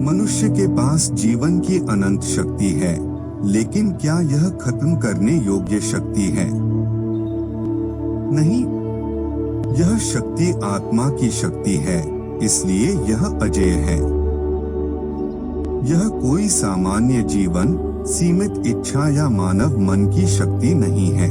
मनुष्य के पास जीवन की अनंत शक्ति है, लेकिन क्या यह खत्म करने योग्य शक्ति है? नहीं, यह शक्ति आत्मा की शक्ति है, इसलिए यह अजेय है। यह कोई सामान्य जीवन, सीमित इच्छा या मानव मन की शक्ति नहीं है,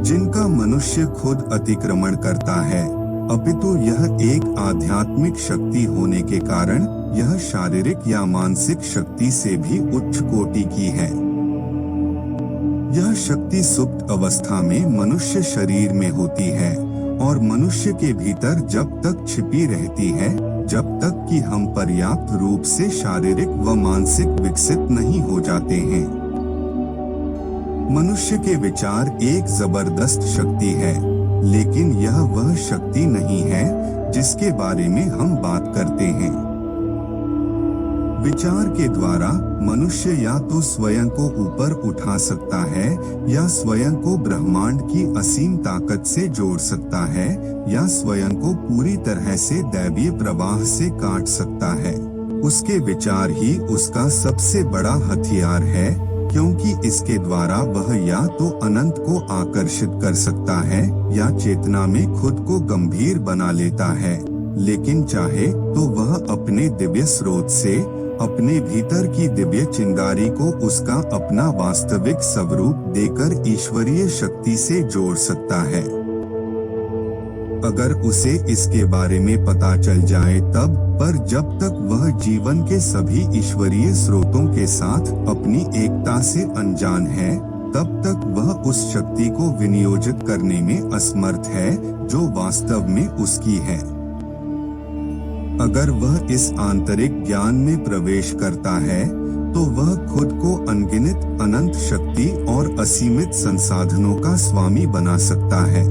जिनका मनुष्य खुद अतिक्रमण करता है, अपितु यह एक आध्यात्मिक शक्ति होने के कारण यह शारीरिक या मानसिक शक्ति से भी उच्च कोटि की है। यह शक्ति सुप्त अवस्था में मनुष्य शरीर में होती है और मनुष्य के भीतर जब तक छिपी रहती है, जब तक कि हम पर्याप्त रूप से शारीरिक व मानसिक विकसित नहीं हो जाते हैं। मनुष्य के विचार एक जबरदस्त शक्ति है, लेकिन यह वह शक्ति नहीं है जिसके बारे में हम बात करते हैं। विचार के द्वारा मनुष्य या तो स्वयं को ऊपर उठा सकता है, या स्वयं को ब्रह्मांड की असीम ताकत से जोड़ सकता है, या स्वयं को पूरी तरह से दैवीय प्रवाह से काट सकता है। उसके विचार ही उसका सबसे बड़ा हथियार है, क्योंकि इसके द्वारा वह या तो अनंत को आकर्षित कर सकता है या चेतना में खुद को गंभीर बना लेता है, लेकिन चाहे तो वह अपने दिव्य स्रोत से अपने भीतर की दिव्य चिंगारी को उसका अपना वास्तविक स्वरूप देकर ईश्वरीय शक्ति से जोड़ सकता है। अगर उसे इसके बारे में पता चल जाए तब, पर जब तक वह जीवन के सभी ईश्वरीय स्रोतों के साथ अपनी एकता से अनजान है, तब तक वह उस शक्ति को विनियोजित करने में असमर्थ है जो वास्तव में उसकी है। अगर वह इस आंतरिक ज्ञान में प्रवेश करता है, तो वह खुद को अनगिनत अनंत शक्ति और असीमित संसाधनों का स्वामी बना सकता है।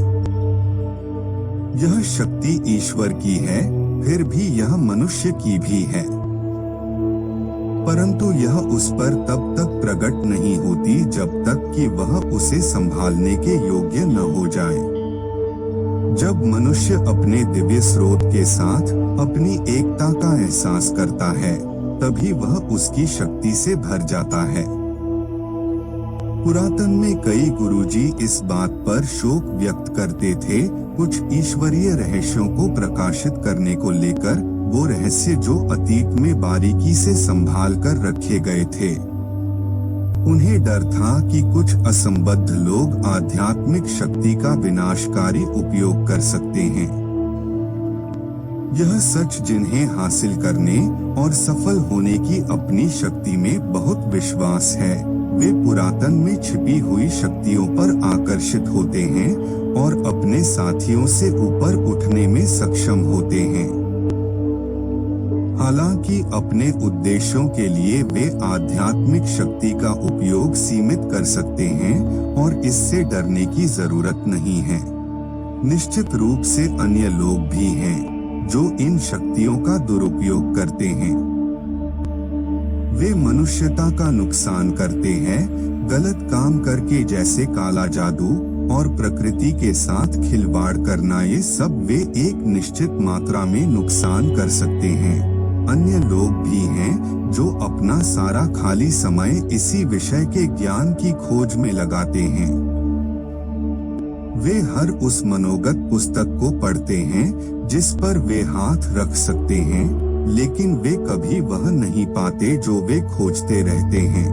यह शक्ति ईश्वर की है, फिर भी यह मनुष्य की भी है, परंतु यह उस पर तब तक प्रकट नहीं होती जब तक कि वह उसे संभालने के योग्य न हो जाए। जब मनुष्य अपने दिव्य स्रोत के साथ अपनी एकता का एहसास करता है, तभी वह उसकी शक्ति से भर जाता है। पुरातन में कई गुरुजी इस बात पर शोक व्यक्त करते थे, कुछ ईश्वरीय रहस्यों को प्रकाशित करने को लेकर, वो रहस्य जो अतीत में बारीकी से संभाल कर रखे गए थे। उन्हें डर था कि कुछ असंबद्ध लोग आध्यात्मिक शक्ति का विनाशकारी उपयोग कर सकते हैं। यह सच जिन्हें हासिल करने और सफल होने की अपनी शक्ति में बहुत विश्वास है, वे पुरातन में छिपी हुई शक्तियों पर आकर्षित होते हैं और अपने साथियों से ऊपर उठने में सक्षम होते हैं। हालांकि अपने उद्देश्यों के लिए वे आध्यात्मिक शक्ति का उपयोग सीमित कर सकते हैं और इससे डरने की जरूरत नहीं है। निश्चित रूप से अन्य लोग भी हैं जो इन शक्तियों का दुरुपयोग करते हैं। वे मनुष्यता का नुकसान करते हैं, गलत काम करके, जैसे काला जादू और प्रकृति के साथ खिलवाड़ करना। ये सब वे एक निश्चित मात्रा में नुकसान कर सकते हैं। अन्य लोग भी हैं जो अपना सारा खाली समय इसी विषय के ज्ञान की खोज में लगाते हैं। वे हर उस मनोगत पुस्तक को पढ़ते हैं जिस पर वे हाथ रख सकते हैं, लेकिन वे कभी वह नहीं पाते जो वे खोजते रहते हैं।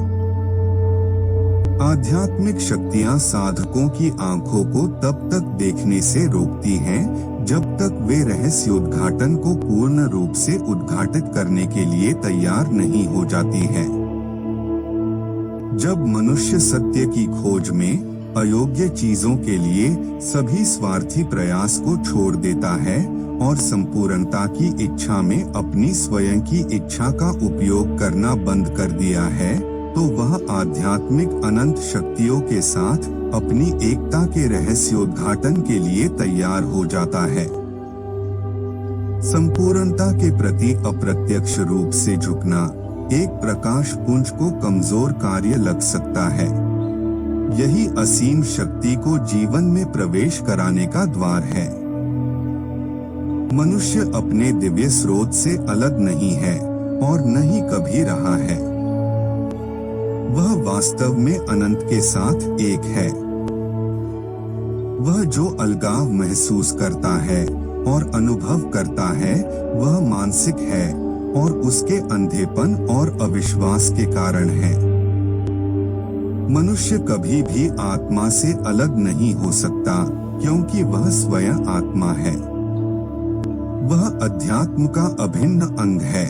आध्यात्मिक शक्तियां साधकों की आंखों को तब तक देखने से रोकती हैं जब तक वे रहस्योद्घाटन को पूर्ण रूप से उद्घाटित करने के लिए तैयार नहीं हो जाती हैं। जब मनुष्य सत्य की खोज में अयोग्य चीजों के लिए सभी स्वार्थी प्रयास को छोड़ देता है और संपूर्णता की इच्छा में अपनी स्वयं की इच्छा का उपयोग करना बंद कर दिया है, तो वह आध्यात्मिक अनंत शक्तियों के साथ अपनी एकता के रहस्योद्घाटन के लिए तैयार हो जाता है। संपूर्णता के प्रति अप्रत्यक्ष रूप से झुकना एक प्रकाश पुंज को कमजोर कार्य लग सकता है। यही असीम शक्ति को जीवन में प्रवेश कराने का द्वार है। मनुष्य अपने दिव्य स्रोत से अलग नहीं है और न ही कभी रहा है। वह वास्तव में अनंत के साथ एक है। वह जो अलगाव महसूस करता है और अनुभव करता है वह मानसिक है और उसके अंधेपन और अविश्वास के कारण है। मनुष्य कभी भी आत्मा से अलग नहीं हो सकता क्योंकि वह स्वयं आत्मा है। वह अध्यात्म का अभिन्न अंग है।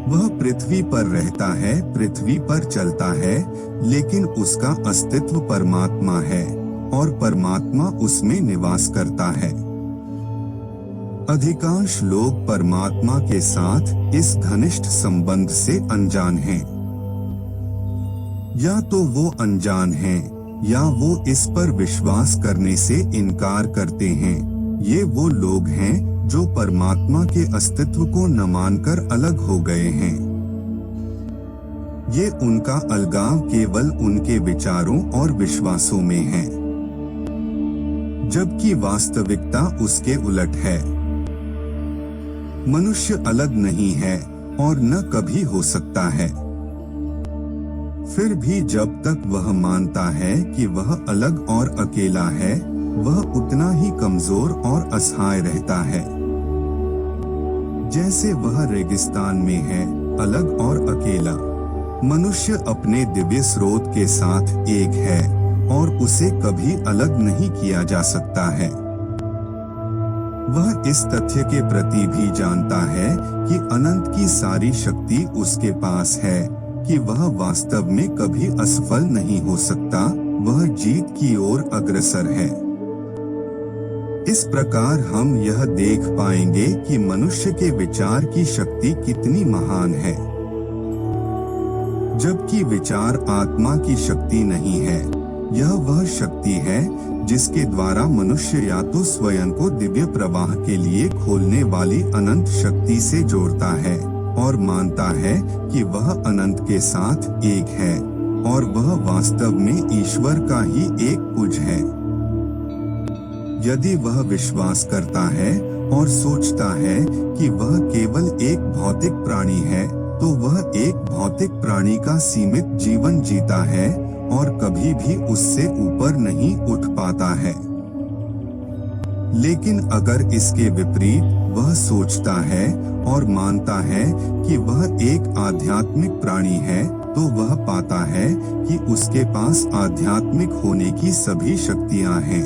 वह पृथ्वी पर रहता है, पृथ्वी पर चलता है, लेकिन उसका अस्तित्व परमात्मा है और परमात्मा उसमें निवास करता है। अधिकांश लोग परमात्मा के साथ इस घनिष्ठ संबंध से अनजान हैं। या तो वो अनजान हैं या वो इस पर विश्वास करने से इनकार करते हैं। ये वो लोग हैं जो परमात्मा के अस्तित्व को न मानकर अलग हो गए हैं। ये उनका अलगाव केवल उनके विचारों और विश्वासों में है, जबकि वास्तविकता उसके उलट है। मनुष्य अलग नहीं है और न कभी हो सकता है। फिर भी जब तक वह मानता है कि वह अलग और अकेला है, वह उतना ही कमजोर और असहाय रहता है। जैसे वह रेगिस्तान में है, अलग और अकेला। मनुष्य अपने दिव्य स्रोत के साथ एक है और उसे कभी अलग नहीं किया जा सकता है। वह इस तथ्य के प्रति भी जानता है कि अनंत की सारी शक्ति उसके पास है, कि वह वास्तव में कभी असफल नहीं हो सकता, वह जीत की ओर अग्रसर है। इस प्रकार हम यह देख पाएंगे कि मनुष्य के विचार की शक्ति कितनी महान है। जबकि विचार आत्मा की शक्ति नहीं है, यह वह शक्ति है जिसके द्वारा मनुष्य या तो स्वयं को दिव्य प्रवाह के लिए खोलने वाली अनंत शक्ति से जोड़ता है और मानता है कि वह अनंत के साथ एक है और वह वास्तव में ईश्वर का ही एक पुंज है। यदि वह विश्वास करता है और सोचता है कि वह केवल एक भौतिक प्राणी है, तो वह एक भौतिक प्राणी का सीमित जीवन जीता है और कभी भी उससे ऊपर नहीं उठ पाता है। लेकिन अगर इसके विपरीत वह सोचता है और मानता है कि वह एक आध्यात्मिक प्राणी है, तो वह पाता है कि उसके पास आध्यात्मिक होने की सभी शक्तियां हैं।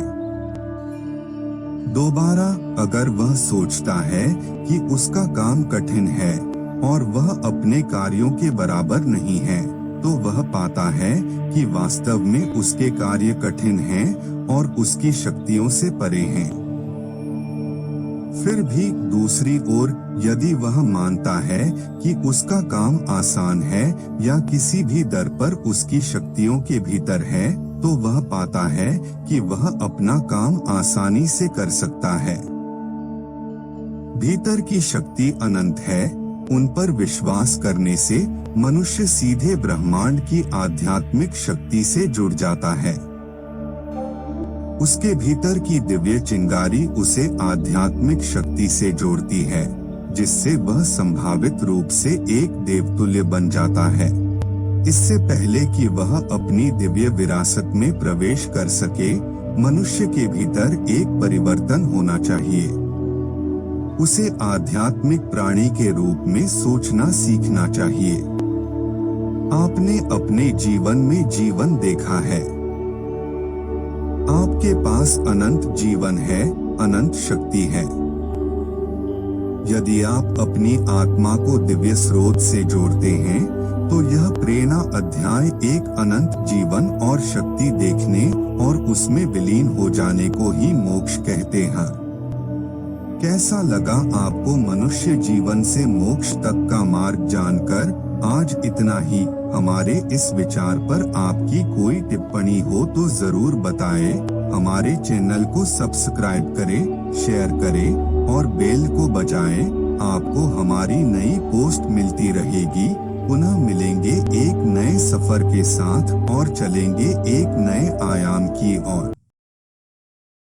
दोबारा अगर वह सोचता है कि उसका काम कठिन है और वह अपने कार्यों के बराबर नहीं है, तो वह पाता है कि वास्तव में उसके कार्य कठिन हैं और उसकी शक्तियों से परे हैं। फिर भी दूसरी ओर यदि वह मानता है कि उसका काम आसान है या किसी भी दर पर उसकी शक्तियों के भीतर है, तो वह पाता है कि वह अपना काम आसानी से कर सकता है। भीतर की शक्ति अनंत है। उन पर विश्वास करने से मनुष्य सीधे ब्रह्मांड की आध्यात्मिक शक्ति से जुड़ जाता है। उसके भीतर की दिव्य चिंगारी उसे आध्यात्मिक शक्ति से जोड़ती है, जिससे वह संभावित रूप से एक देवतुल्य बन जाता है। इससे पहले कि वह अपनी दिव्य विरासत में प्रवेश कर सके, मनुष्य के भीतर एक परिवर्तन होना चाहिए। उसे आध्यात्मिक प्राणी के रूप में सोचना सीखना चाहिए। आपने अपने जीवन में जीवन देखा है। आपके पास अनंत जीवन है, अनंत शक्ति है। यदि आप अपनी आत्मा को दिव्य स्रोत से जोड़ते हैं, तो यह प्रेरणा अध्याय एक अनंत जीवन और शक्ति देखने और उसमें विलीन हो जाने को ही मोक्ष कहते हैं। कैसा लगा आपको मनुष्य जीवन से मोक्ष तक का मार्ग जानकर? आज इतना ही। हमारे इस विचार पर आपकी कोई टिप्पणी हो तो जरूर बताएं। हमारे चैनल को सब्सक्राइब करें, शेयर करें और बेल को बजाएं। आपको हमारी नई पोस्ट मिलती रहेगी। पुनः मिलेंगे एक नए सफर के साथ और चलेंगे एक नए आयाम की ओर।